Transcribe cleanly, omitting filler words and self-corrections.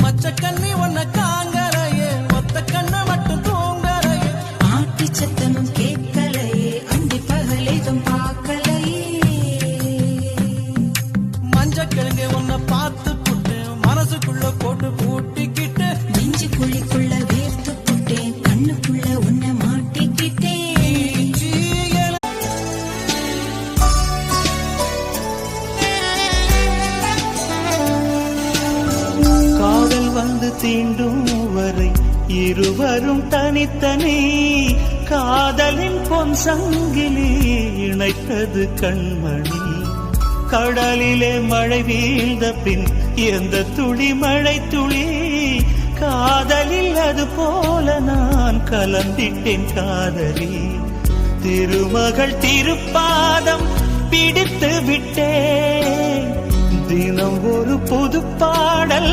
மச்ச கண்ணி ஒன்ன காங்கலையே ஒத்த கண்ண மட்டும் தூங்கலையே ஆட்டி சத்தமும் கேட்கலையே அண்டி பகலேதும் பார்க்கலையே மஞ்ச கிழங்கு ஒன்ன பார்த்து புட்டு மனசுக்குள்ள போட்டு பூட்டிக்கிட்டு நெஞ்சு குழிக்குள்ள வேர்த்து புட்டேன் கண்ணுக்குள்ள உன்னை மாட்டிக்கிட்டேன் காதல் வந்து தீண்டும் வரை இருவரும் தனித்தனி காதலின் பொன் சங்கிலி இணைத்தது கண்மணி கடலிலே மழை வீழ்ந்த பின் எந்த துளி மழை துளி காதலில் அது போல நான் கலந்திட்டேன் காதலி திருமகள் திருப்பாதம் பிடித்து விட்டேன் தினம் ஒரு புது பாடல்